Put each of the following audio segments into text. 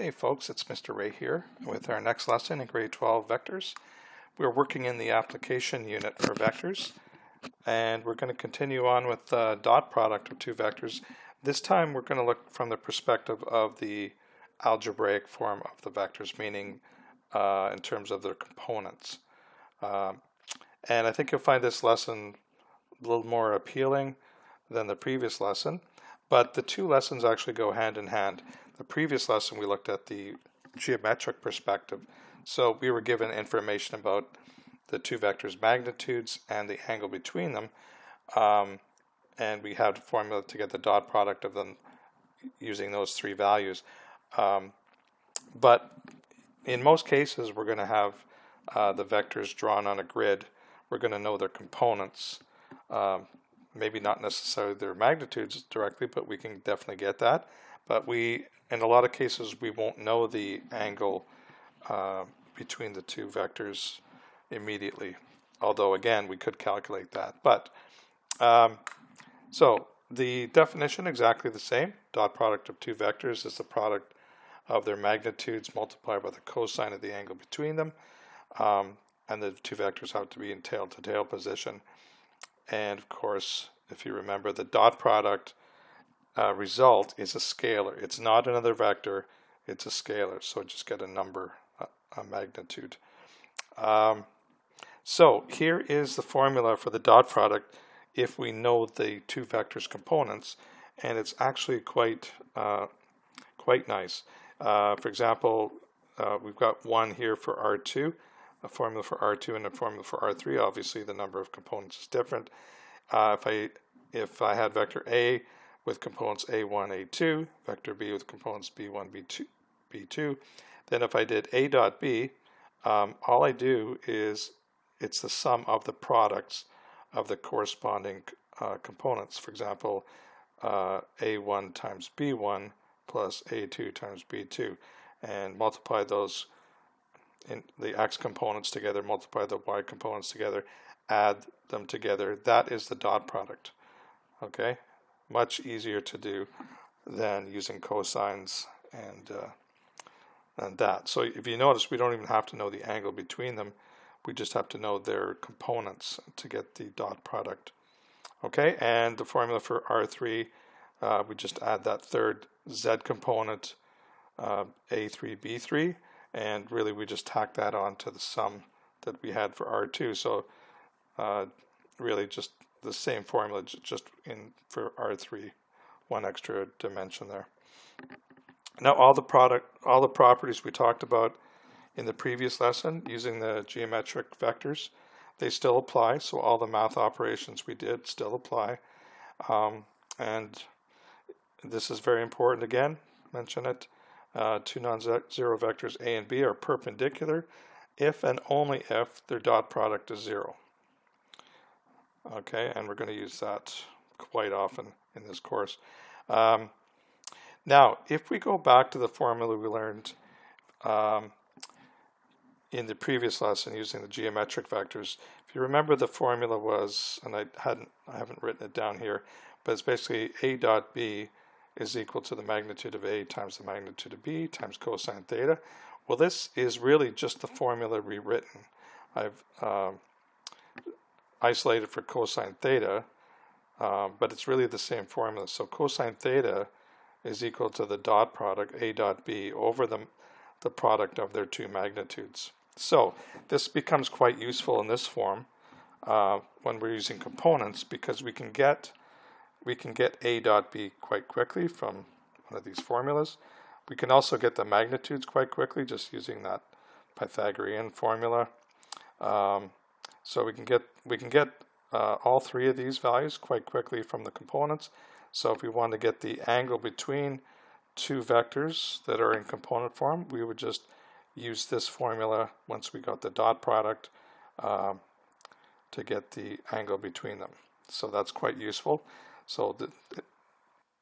Hey folks, it's Mr. Ray here with our next lesson in grade 12 vectors. We're working in the application unit for vectors, and we're going to continue on with the dot product of two vectors. This time we're going to look from the perspective of the algebraic form of the vectors, meaning in terms of their components. And I think you'll find this lesson a little more appealing than the previous lesson, but the two lessons actually go hand in hand. The previous lesson we looked at the geometric perspective, so we were given information about the two vectors' magnitudes and the angle between them, and we had a formula to get the dot product of them using those three values. But in most cases we're going to have the vectors drawn on a grid. We're going to know their components. Maybe not necessarily their magnitudes directly, but we can definitely get that. But in a lot of cases, we won't know the angle between the two vectors immediately. Although, again, we could calculate that. But so the definition exactly the same. Dot product of two vectors is the product of their magnitudes multiplied by the cosine of the angle between them. And the two vectors have to be in tail-to-tail position. And of course, if you remember, the dot product result is a scalar. It's not another vector, it's a scalar. So just get a number, a magnitude. So here is the formula for the dot product if we know the two vectors components, and it's actually quite nice. For example, we've got one here for R2, a formula for R2 and a formula for R3. Obviously the number of components is different. If I had vector A with components A1, A2, vector B with components B1, B2, B2, then if I did A dot B, all I do is it's the sum of the products of the corresponding components. For example, A1 times B1 plus A2 times B2, and multiply those in the X components together, multiply the Y components together, add them together. That is the dot product. Okay, much easier to do than using cosines and that. So if you notice, we don't even have to know the angle between them. We just have to know their components to get the dot product. Okay, and the formula for R3, we just add that third Z component, A3, B3, and really we just tack that on to the sum that we had for R2. So really just the same formula, just in for R3, one extra dimension there. Now all the properties we talked about in the previous lesson using the geometric vectors, they still apply. So all the math operations we did still apply. And this is very important again, mention it. Two non-zero vectors A and B are perpendicular if and only if their dot product is 0. Okay, and we're going to use that quite often in this course. Now, if we go back to the formula we learned in the previous lesson using the geometric vectors, if you remember, the formula was, and I haven't written it down here, but it's basically A dot B is equal to the magnitude of A times the magnitude of B times cosine theta. Well, this is really just the formula rewritten. I've isolated for cosine theta, but it's really the same formula. So cosine theta is equal to the dot product A dot B over the product of their two magnitudes. So this becomes quite useful in this form when we're using components, because we can get A dot B quite quickly from one of these formulas. We can also get the magnitudes quite quickly just using that Pythagorean formula. So we can get all three of these values quite quickly from the components. So if we want to get the angle between two vectors that are in component form, we would just use this formula once we got the dot product to get the angle between them. So that's quite useful. So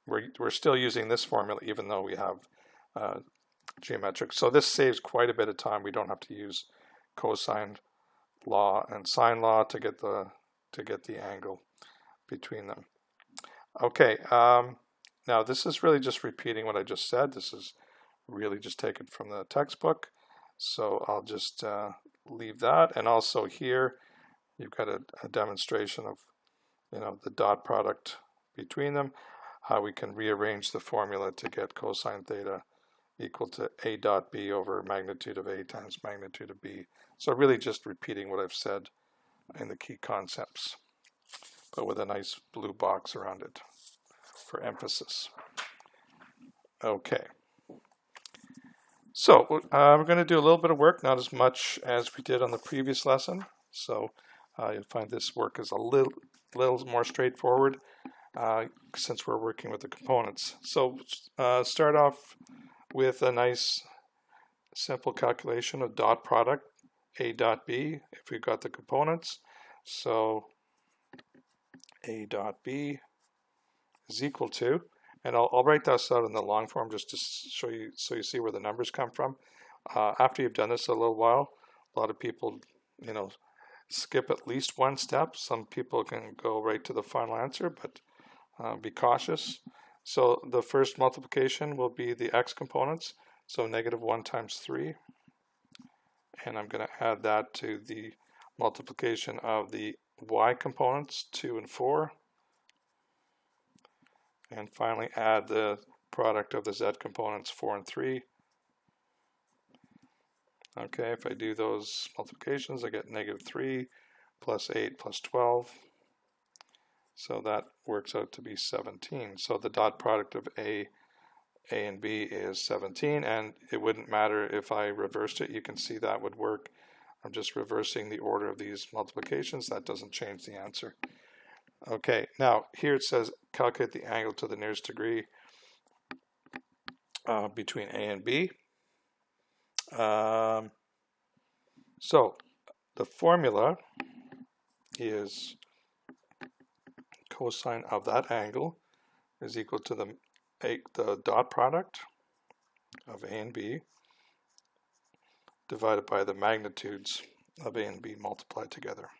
we're still using this formula even though we have geometric. So this saves quite a bit of time. We don't have to use cosine law and sine law to get the angle between them. Okay, now this is really just repeating what I just said. This is really just taken from the textbook. So I'll just leave that. And also here, you've got a demonstration of, the dot product between them, how we can rearrange the formula to get cosine theta equal to A dot B over magnitude of A times magnitude of B. So really just repeating what I've said in the key concepts, but with a nice blue box around it for emphasis. Okay. So we're going to do a little bit of work, not as much as we did on the previous lesson. So you'll find this work is a little more straightforward since we're working with the components. So start off with a nice simple calculation of dot product A dot B if we've got the components. So A dot B is equal to, and I'll write this out in the long form just to show you, so you see where the numbers come from. After you've done this a little while, a lot of people, skip at least one step. Some people can go right to the final answer, but be cautious. So the first multiplication will be the x components, so -1 times 3. And I'm going to add that to the multiplication of the y components, 2 and 4. And finally add the product of the z components, 4 and 3. Okay, if I do those multiplications, I get -3 plus 8 plus 12. So that works out to be 17. So the dot product of A and B is 17, and it wouldn't matter if I reversed it. You can see that would work. I'm just reversing the order of these multiplications. That doesn't change the answer. Okay, now here it says calculate the angle to the nearest degree between A and B. So the formula is cosine of that angle is equal to the dot product of A and B divided by the magnitudes of A and B multiplied together.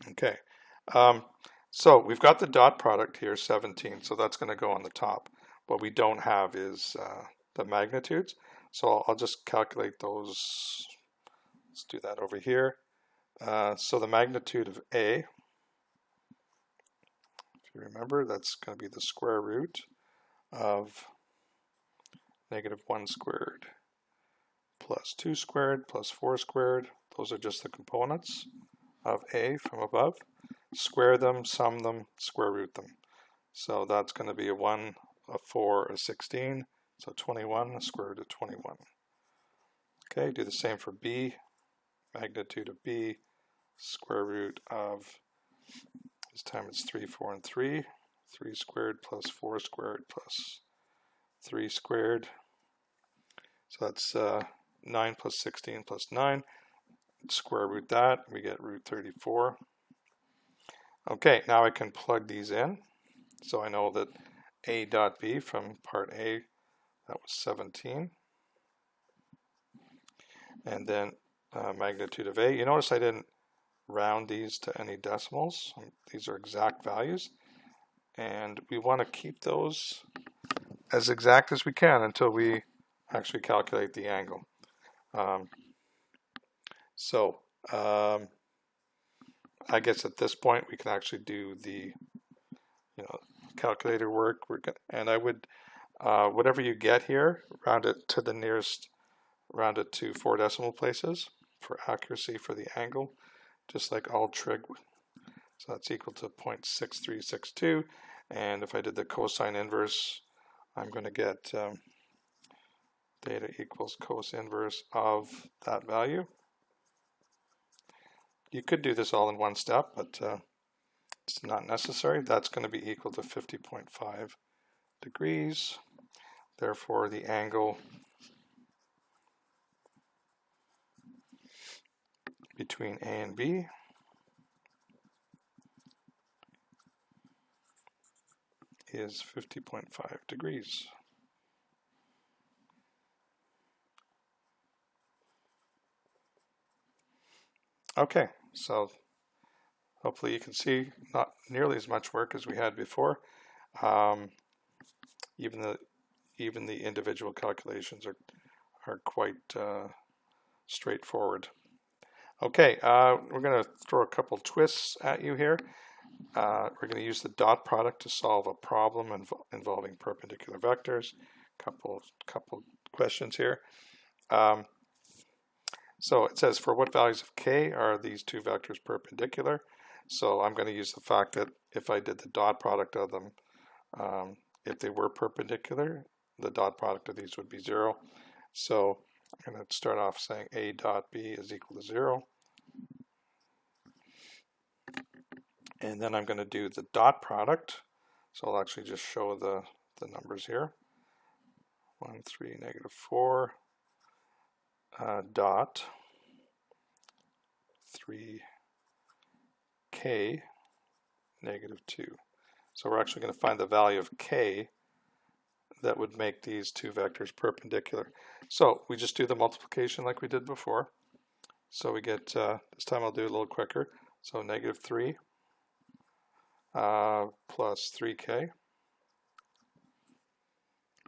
Okay, so we've got the dot product here, 17, so that's going to go on the top. What we don't have is the magnitudes, so I'll just calculate those. Let's do that over here. So the magnitude of A, if you remember, that's going to be the square root of -1 squared plus 2 squared plus 4 squared. Those are just the components of A from above. Square them, sum them, square root them. So that's going to be a 1, a 4, a 16. So 21, a square root of 21. Okay, do the same for B. Magnitude of B, square root of, this time it's 3, 4, and 3. 3 squared plus 4 squared plus 3 squared. So that's 9 plus 16 plus 9. Square root that, we get root 34. Okay, now I can plug these in. So I know that A dot B from part A, that was 17. And then magnitude of A. You notice I didn't round these to any decimals. These are exact values. And we want to keep those as exact as we can until we actually calculate the angle. I guess at this point we can actually do the calculator work. And I would, whatever you get here, round it to the nearest, round it to 4 decimal places for accuracy for the angle, just like all trig. So that's equal to 0.6362. And if I did the cosine inverse, I'm going to get theta equals cos inverse of that value. You could do this all in one step, but it's not necessary. That's going to be equal to 50.5 degrees. Therefore, the angle between A and B is 50.5 degrees. Okay, so hopefully you can see not nearly as much work as we had before. even the individual calculations are quite straightforward. Okay, we're going to throw a couple twists at you here. We're going to use the dot product to solve a problem involving perpendicular vectors. Couple questions here. So it says, for what values of k are these two vectors perpendicular? So I'm going to use the fact that if I did the dot product of them, if they were perpendicular, the dot product of these would be 0. So I'm going to start off saying a dot b is equal to 0. And then I'm going to do the dot product. So I'll actually just show the numbers here. 1, 3, negative 4, dot 3k, negative 2. So we're actually going to find the value of k that would make these two vectors perpendicular. So we just do the multiplication like we did before. So we get, this time I'll do it a little quicker. So negative 3 plus 3k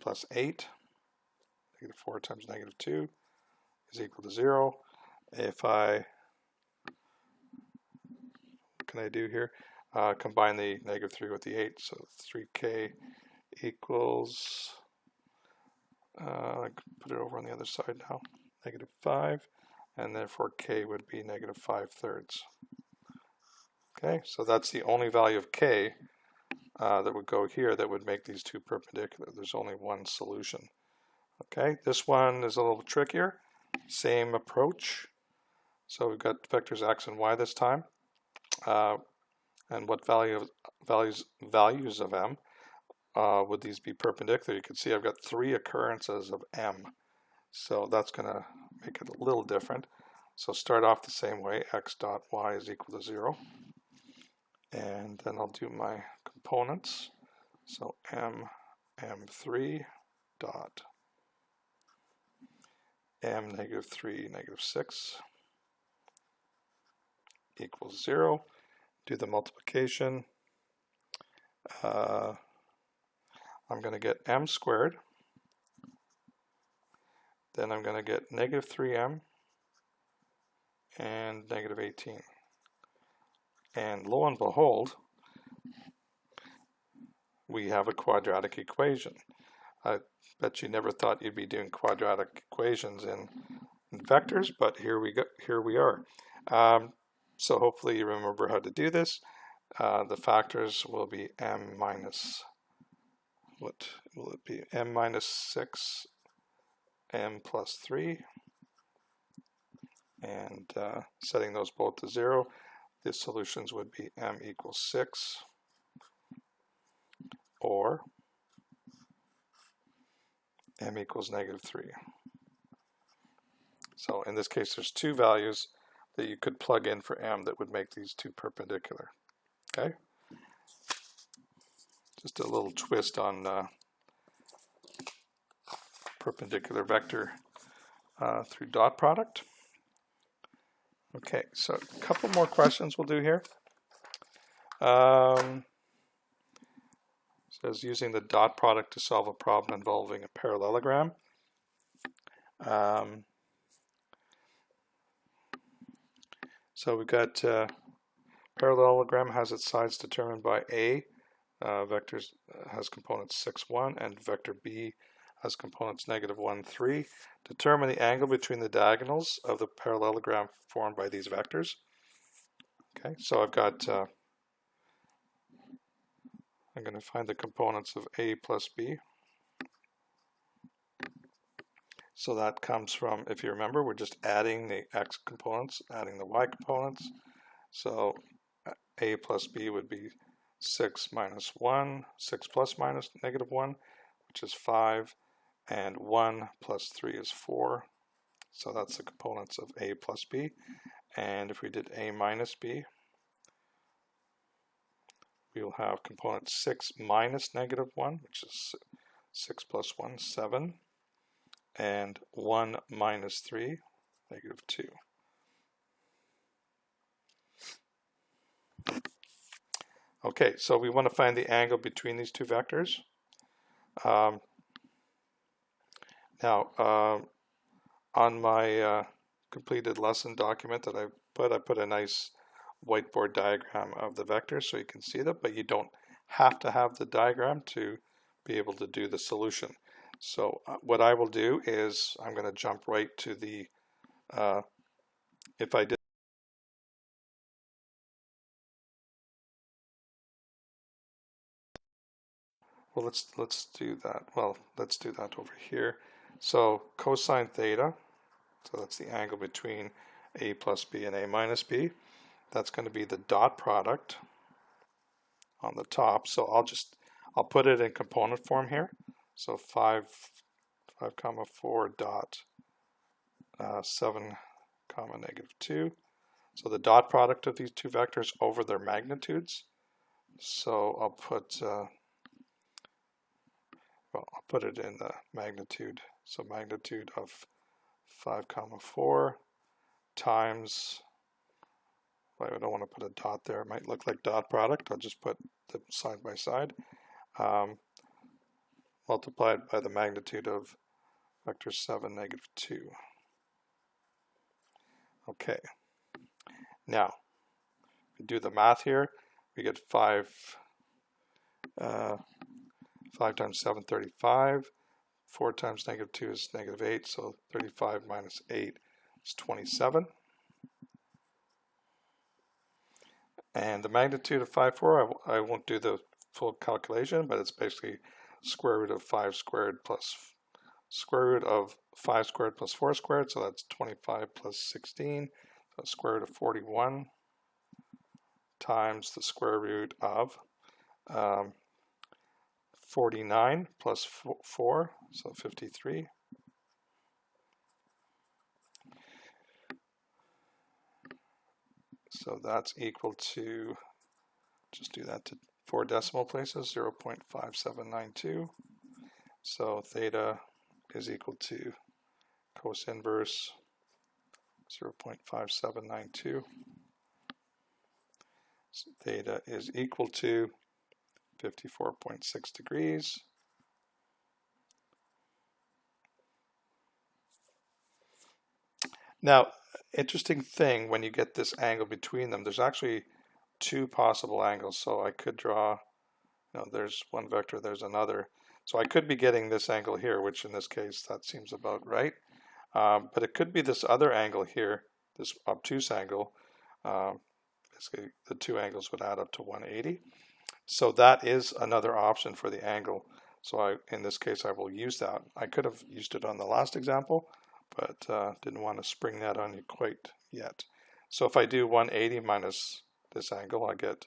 plus 8, negative 4 times negative 2 is equal to 0. If what can I do here? Combine the negative 3 with the 8, so 3k equals, I can put it over on the other side now, negative 5, and therefore k would be negative 5/3. Okay, so that's the only value of k that would go here that would make these two perpendicular. There's only one solution. Okay, this one is a little trickier. Same approach. So we've got vectors x and y this time. And what values of m would these be perpendicular? You can see I've got 3 occurrences of m. So that's going to make it a little different. So start off the same way, x dot y is equal to 0. And then I'll do my components. So m3 dot m negative 3 negative 6 equals 0. Do the multiplication. I'm going to get m squared. Then I'm going to get negative 3m and negative 18. And lo and behold, we have a quadratic equation. I bet you never thought you'd be doing quadratic equations in vectors, but here we are. So hopefully you remember how to do this. The factors will be m minus, what will it be? M minus 6, m plus 3, and setting those both to 0, the solutions would be m equals 6 or m equals negative 3. So in this case, there's two values that you could plug in for m that would make these two perpendicular. Okay? Just a little twist on perpendicular vector through dot product. Okay, so a couple more questions we'll do here. Says using the dot product to solve a problem involving a parallelogram. So we've got parallelogram has its sides determined by A. Vectors has components 6, 1, and vector B has components negative 1, 3. Determine the angle between the diagonals of the parallelogram formed by these vectors. Okay, so I've got, I'm going to find the components of A plus B. So that comes from, if you remember, we're just adding the x components, adding the y components. So A plus B would be 6 minus 1, 6 plus minus negative 1, which is 5, and 1 plus 3 is 4. So that's the components of A plus B. And if we did A minus B, we will have component 6 minus negative 1, which is 6 plus 1, 7, and 1 minus 3, negative 2. Okay, so we want to find the angle between these two vectors. Um, now, on my completed lesson document that I put a nice whiteboard diagram of the vectors so you can see them, but you don't have to have the diagram to be able to do the solution. So what I will do is I'm going to jump right to the, if I did, well, let's do that. Well, let's do that over here. So cosine theta, so that's the angle between a plus b and a minus b. That's going to be the dot product on the top. So I'll put it in component form here. So 5 comma 4 dot 7 comma negative 2. So the dot product of these two vectors over their magnitudes. So I'll put it in the magnitude. So magnitude of 5 comma 4 times, I don't want to put a dot there, it might look like dot product, I'll just put them side by side, multiplied by the magnitude of vector 7, negative 2. Okay, now we do the math here, we get 5 times 7, 35, 4 times negative 2 is negative 8, so 35 minus 8 is 27. And the magnitude of 5, 4, I won't do the full calculation, but it's basically square root of 5 squared plus square root of 5 squared plus 4 squared, so that's 25 plus 16, so square root of 41 times the square root of 49 plus 4, so 53. So that's equal to, just do that to 4 decimal places, 0.5792. So theta is equal to cos inverse 0.5792. So theta is equal to 54.6 degrees. Now, interesting thing, when you get this angle between them, there's actually two possible angles. So I could draw, there's one vector, there's another. So I could be getting this angle here, which in this case, that seems about right. But it could be this other angle here, this obtuse angle. Basically, the two angles would add up to 180. So that is another option for the angle. So in this case, I will use that. I could have used it on the last example, but didn't want to spring that on you quite yet. So if I do 180 minus this angle, I get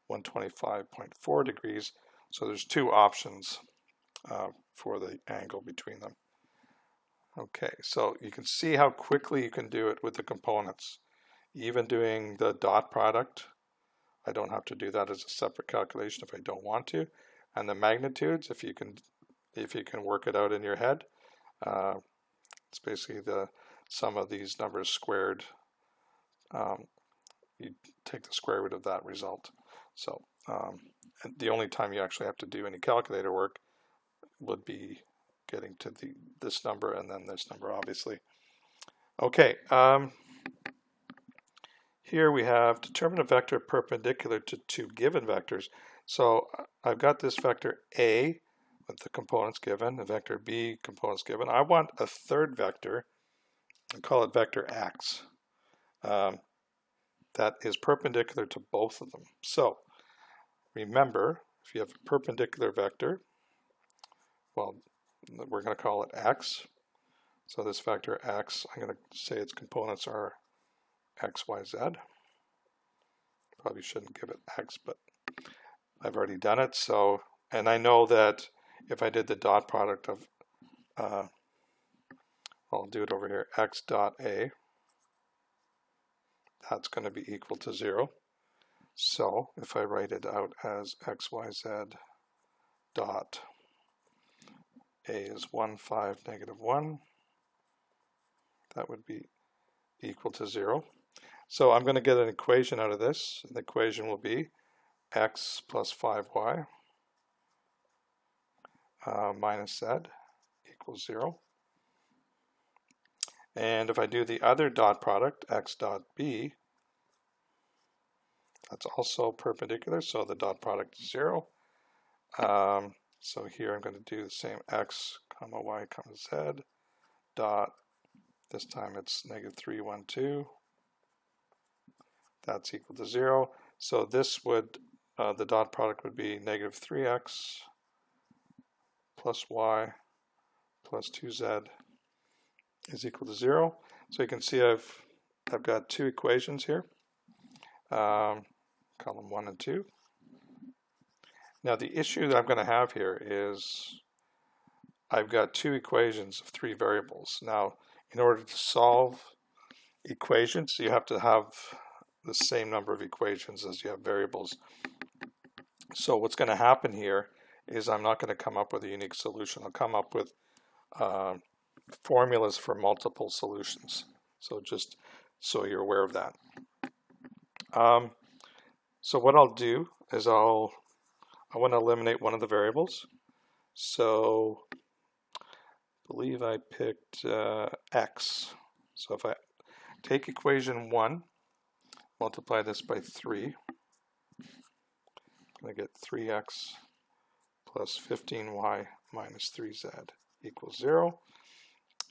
125.4 degrees. So there's two options for the angle between them. Okay, so you can see how quickly you can do it with the components. Even doing the dot product, I don't have to do that as a separate calculation if I don't want to. And the magnitudes, if you can work it out in your head, it's basically the sum of these numbers squared. You take the square root of that result. So the only time you actually have to do any calculator work would be getting to this number and then this number, obviously. Okay, here we have determine a vector perpendicular to two given vectors. So I've got this vector A with the components given, the vector B components given. I want a third vector, I call it vector X, that is perpendicular to both of them. So remember, if you have a perpendicular vector, well, we're going to call it X. So this vector X, I'm going to say its components are X, Y, Z. Probably shouldn't give it X, but I've already done it. So, and I know that if I did the dot product of, I'll do it over here, X dot A, that's going to be equal to 0. So if I write it out as X, Y, Z dot A is 1, 5, negative 1, that would be equal to 0. So I'm going to get an equation out of this. The equation will be X plus 5Y minus z equals 0. And if I do the other dot product, x dot b, that's also perpendicular, so the dot product is 0. So here I'm going to do the same x comma y comma z dot, this time it's negative 3, 1, 2. That's equal to 0. So this would, the dot product would be negative 3x plus y plus 2z is equal to 0. So you can see I've got two equations here, column 1 and 2. Now the issue that I'm going to have here is I've got two equations of three variables. Now in order to solve equations, you have to have the same number of equations as you have variables. So what's going to happen here is I'm not going to come up with a unique solution. I'll come up with formulas for multiple solutions. So just so you're aware of that. So what I'll do is I want to eliminate one of the variables. So I believe I picked x. So if I take equation 1, multiply this by 3, I'm going to get 3x plus 15y minus 3z equals 0.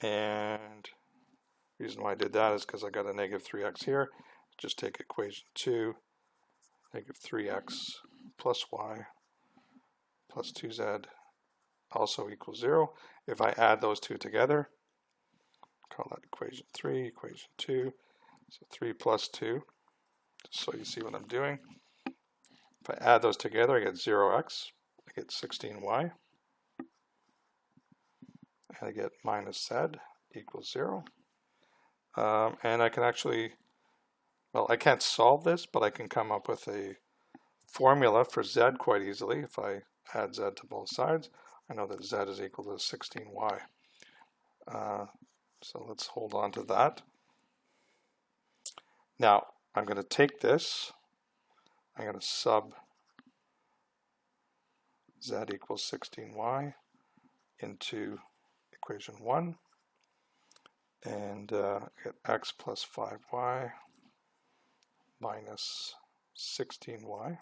And the reason why I did that is because I got a negative 3x here. Just take equation 2, negative 3x plus y plus 2z also equals 0. If I add those two together, call that equation 3, equation 2. So 3 plus 2, just so you see what I'm doing. If I add those together, I get 0x, I get 16y, and I get minus z equals 0. And I can actually, well, I can't solve this, but I can come up with a formula for z quite easily. If I add z to both sides, I know that z is equal to 16y. So let's hold on to that. Now, I'm going to take this, I'm going to sub z equals 16y into equation 1, and get x plus 5y minus 16y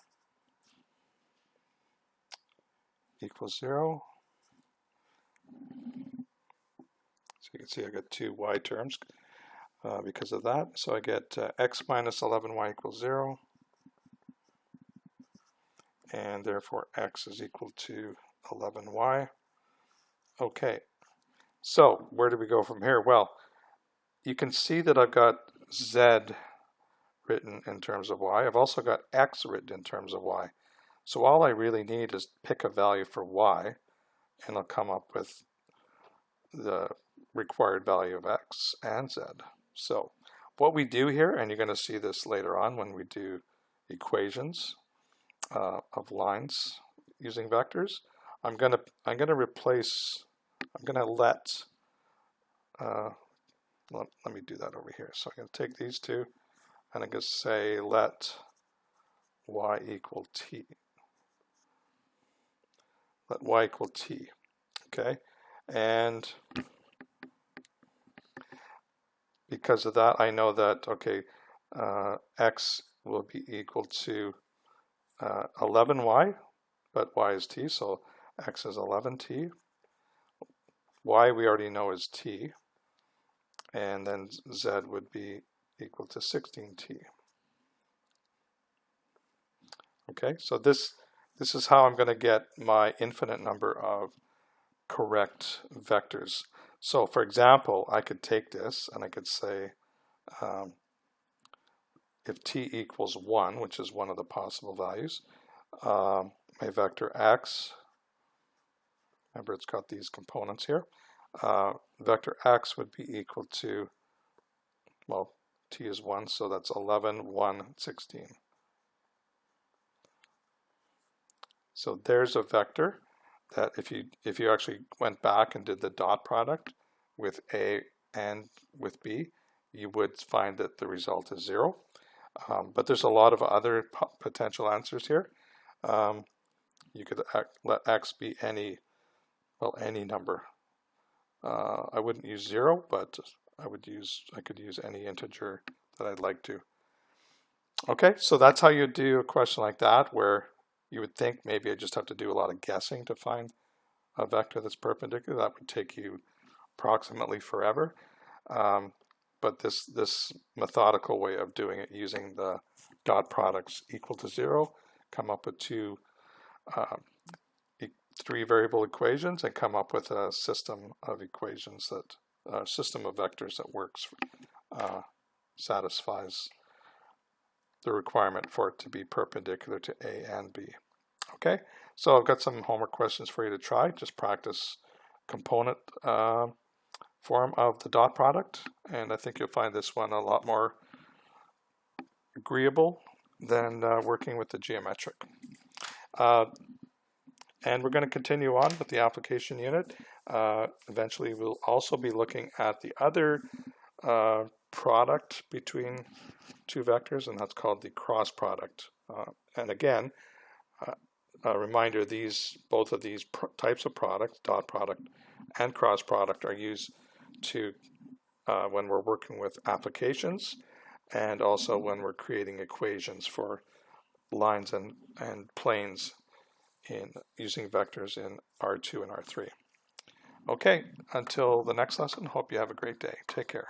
equals 0. So you can see I got two y terms because of that. So I get x minus 11y equals 0, and therefore x is equal to 11y. Okay, so where do we go from here? Well, you can see that I've got z written in terms of y. I've also got x written in terms of y. So all I really need is pick a value for y, and I'll come up with the required value of x and z. So what we do here, and you're going to see this later on when we do equations of lines using vectors, I'm going to replace, I'm going to let me do that over here. So I'm going to take these two and I'm going to say let y equal t. Let y equal t. Okay, and because of that, I know that, okay, x will be equal to 11y, but y is t, so x is 11t. Y we already know is t, and then z would be equal to 16t. Okay, so this is how I'm going to get my infinite number of correct vectors. So for example, I could take this and I could say if t equals 1, which is one of the possible values, my vector x, remember it's got these components here, vector x would be equal to, well, t is 1, so that's 11, 1, 16. So there's a vector that if you actually went back and did the dot product with A and with B, you would find that the result is 0. But there's a lot of other potential answers here. You could let x be any well, any number. I wouldn't use 0, but I could use any integer that I'd like to. Okay, so that's how you do a question like that, where you would think maybe I just have to do a lot of guessing to find a vector that's perpendicular. That would take you approximately forever. But this methodical way of doing it, using the dot products equal to 0, come up with three variable equations and come up with a system of equations that system of vectors that works, satisfies the requirement for it to be perpendicular to A and B. Okay, so I've got some homework questions for you to try. Just practice component form of the dot product, and I think you'll find this one a lot more agreeable than working with the geometric. And we're going to continue on with the application unit. Eventually we'll also be looking at the other product between two vectors, and that's called the cross product. And again, a reminder, both of these types of products, dot product and cross product, are used to when we're working with applications, and also when we're creating equations for lines and planes in using vectors in R2 and R3. Okay, until the next lesson, hope you have a great day. Take care.